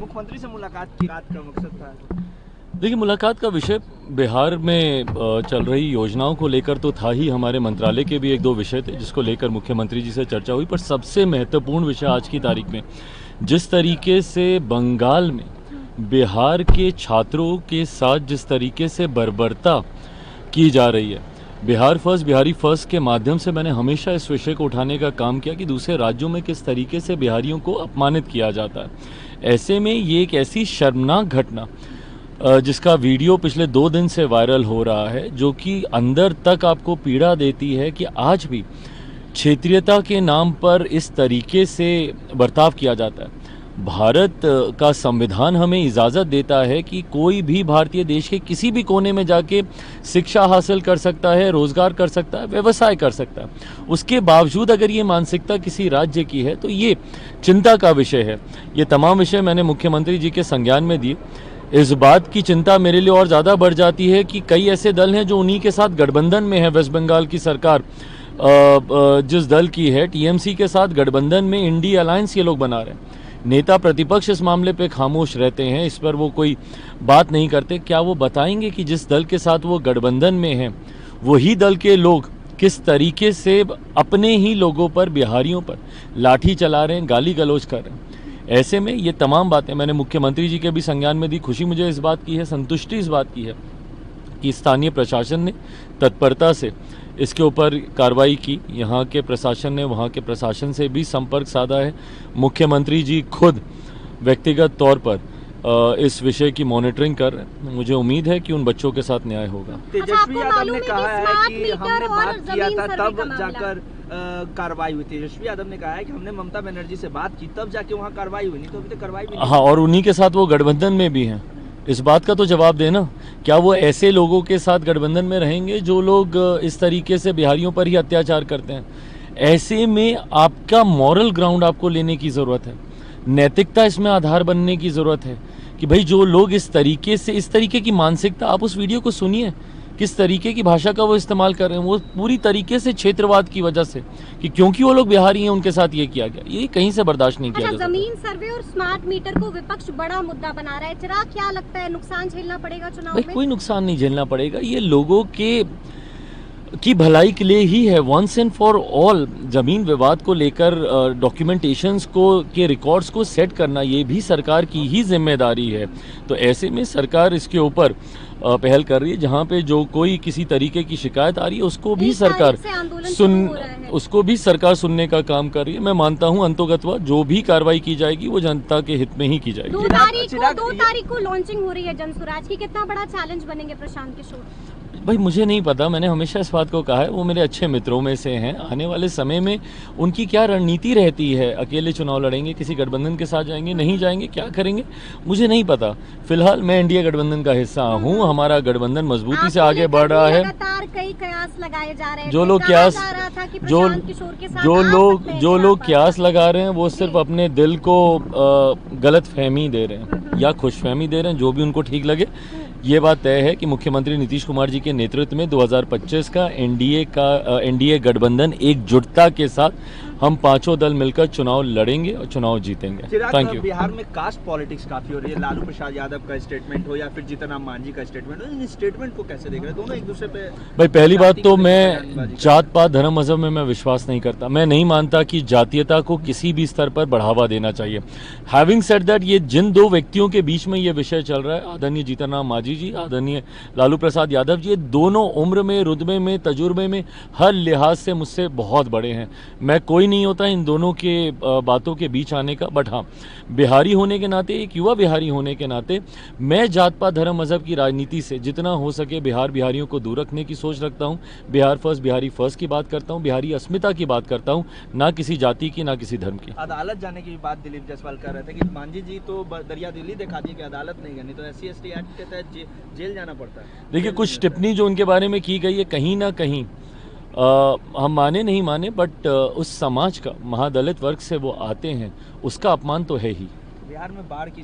मुख्यमंत्री से मुलाकात का मकसद था? देखिए, मुलाकात का विषय बिहार में चल रही योजनाओं को लेकर तो था ही। हमारे मंत्रालय के भी एक दो विषय थे जिसको लेकर मुख्यमंत्री जी से चर्चा हुई, पर सबसे महत्वपूर्ण विषय आज की तारीख में जिस तरीके से बंगाल में बिहार के छात्रों के साथ जिस तरीके से बर्बरता की जा रही है, बिहार फर्स्ट बिहारी फर्स्ट के माध्यम से मैंने हमेशा इस विषय को उठाने का काम किया कि दूसरे राज्यों में किस तरीके से बिहारियों को अपमानित किया जाता है। ऐसे में ये एक ऐसी शर्मनाक घटना जिसका वीडियो पिछले 2 दिन से वायरल हो रहा है, जो कि अंदर तक आपको पीड़ा देती है कि आज भी क्षेत्रीयता के नाम पर इस तरीके से बर्ताव किया जाता है। भारत का संविधान हमें इजाज़त देता है कि कोई भी भारतीय देश के किसी भी कोने में जाके शिक्षा हासिल कर सकता है, रोज़गार कर सकता है, व्यवसाय कर सकता है। उसके बावजूद अगर ये मानसिकता किसी राज्य की है तो ये चिंता का विषय है। ये तमाम विषय मैंने मुख्यमंत्री जी के संज्ञान में दिए। इस बात की चिंता मेरे लिए और ज़्यादा बढ़ जाती है कि कई ऐसे दल हैं जो उन्हीं के साथ गठबंधन में है। वेस्ट बंगाल की सरकार जिस दल की है, टीएमसी के साथ गठबंधन में इंडी अलायंस ये लोग बना रहे हैं। नेता प्रतिपक्ष इस मामले पे खामोश रहते हैं, इस पर वो कोई बात नहीं करते। क्या वो बताएंगे कि जिस दल के साथ वो गठबंधन में हैं, वही दल के लोग किस तरीके से अपने ही लोगों पर, बिहारियों पर लाठी चला रहे हैं, गाली गलौज कर रहे हैं। ऐसे में ये तमाम बातें मैंने मुख्यमंत्री जी के भी संज्ञान में दी। खुशी मुझे इस बात की है, संतुष्टि इस बात की है कि स्थानीय प्रशासन ने तत्परता से इसके ऊपर कार्रवाई की। यहाँ के प्रशासन ने वहाँ के प्रशासन से भी संपर्क साधा है। मुख्यमंत्री जी खुद व्यक्तिगत तौर पर इस विषय की मॉनिटरिंग कर रहे हैं। मुझे उम्मीद है कि उन बच्चों के साथ न्याय होगा। तेजस्वी यादव ने कहा है कि हमने बात किया था तब जाकर कार्रवाई हुई। तेजस्वी यादव ने कहा है कि हमने ममता बनर्जी से बात की तब जाके वहाँ कार्रवाई हुई, नहीं तो अभी तक कार्रवाई भी नहीं। हाँ, और उन्हीं के साथ वो गठबंधन में भी हैं। इस बात का तो जवाब देना, क्या वो ऐसे लोगों के साथ गठबंधन में रहेंगे जो लोग इस तरीके से बिहारियों पर ही अत्याचार करते हैं? ऐसे में आपका मॉरल ग्राउंड आपको लेने की ज़रूरत है, नैतिकता इसमें आधार बनने की ज़रूरत है कि भाई जो लोग इस तरीके से, इस तरीके की मानसिकता, आप उस वीडियो को सुनिए किस तरीके की भाषा का वो इस्तेमाल कर रहे हैं। वो पूरी तरीके से क्षेत्रवाद की वजह से कि क्योंकि वो लोग बिहारी हैं उनके साथ ये किया गया, ये कहीं से बर्दाश्त नहीं किया जा सकता। जमीन सर्वे और स्मार्ट मीटर को विपक्ष बड़ा मुद्दा बना रहा है। चिराग, क्या लगता है नुकसान झेलना पड़ेगा चुनाव में? कोई नुकसान नहीं झेलना पड़ेगा, ये लोगों की भलाई के लिए ही है। वंस एंड फॉर ऑल जमीन विवाद को लेकर डॉक्यूमेंटेशंस को के रिकॉर्ड्स को सेट करना ये भी सरकार की ही जिम्मेदारी है। तो ऐसे में सरकार इसके ऊपर पहल कर रही है। जहाँ पे जो कोई किसी तरीके की शिकायत आ रही है उसको भी सरकार सुनने का काम कर रही है। मैं मानता हूँ अंतोगत्वा जो भी कार्रवाई की जाएगी वो जनता के हित में ही की जाएगी। 2 तारीख को लॉन्चिंग हो रही है जनसुराज की, कितना बड़ा चैलेंज बनेंगे प्रशांत किशोर? भाई मुझे नहीं पता, मैंने हमेशा इस बात को कहा है, वो मेरे अच्छे मित्रों में से हैं। आने वाले समय में उनकी क्या रणनीति रहती है, अकेले चुनाव लड़ेंगे, किसी गठबंधन के साथ जाएंगे, नहीं जाएंगे, क्या करेंगे, मुझे नहीं पता। फिलहाल मैं एनडीए गठबंधन का हिस्सा हूँ, हमारा गठबंधन मजबूती से आगे बढ़ रहा है। कई कयास लगाए जा रहे हैं। जो लोग कयास लगा रहे हैं वो सिर्फ अपने दिल को गलत फहमी दे रहे हैं या खुशफहमी दे रहे हैं, जो भी उनको ठीक लगे। ये बात तय है कि मुख्यमंत्री नीतीश कुमार जी के नेतृत्व में 2025 का एनडीए गठबंधन एकजुटता के साथ हम पांचों दल मिलकर चुनाव लड़ेंगे और चुनाव जीतेंगे। Thank you. बिहार में कास्ट पॉलिटिक्स काफी हो रही है। लालू प्रसाद यादव का स्टेटमेंट हो या फिर जीतन राम मांझी का स्टेटमेंट हो, इन स्टेटमेंट को कैसे देख रहे हैं? दोनों एक दूसरे पे। भाई पहली बात तो मैं जात पात धर्म मजहब में मैं विश्वास नहीं करता। मैं नहीं मानता कि जातीयता को किसी भी स्तर पर बढ़ावा देना चाहिए। हैविंग सेड दैट, ये जिन 2 व्यक्तियों के बीच में ये विषय चल रहा है, आदरणीय जीतन राम मांझी जी, आदरणीय लालू प्रसाद यादव जी, ये दोनों उम्र में, रुतबे में, तजुर्बे में, हर लिहाज से मुझसे बहुत बड़े हैं। मैं कोई नहीं होता इन दोनों के बातों के बीच आने का, बट हाँ, बिहारी होने के नाते, एक युवा बिहारी होने के नाते मैं जात पात धर्म मजहब की राजनीति से जितना हो सके बिहारियों को दूर रखने की सोच रखता हूँ। बिहार फर्स्ट बिहारी फर्स्ट की बात करता हूँ, बिहारी अस्मिता की बात करता हूँ, ना किसी जाति की, ना किसी धर्म की। अदालत जाने की बात दिलीप जायसवाल कर रहे थे कि मांझी जी तो दरिया दिल्ली दिखा दिए कि अदालत नहीं करनी, तो SC/ST एक्ट के तहत जेल जाना पड़ता है। देखिए, कुछ टिप्पणी जो उनके बारे में की गई है, कहीं ना कहीं हम माने नहीं माने, बट उस समाज का, महादलित वर्ग से वो आते हैं, उसका अपमान तो है ही। बिहार में बाढ़ की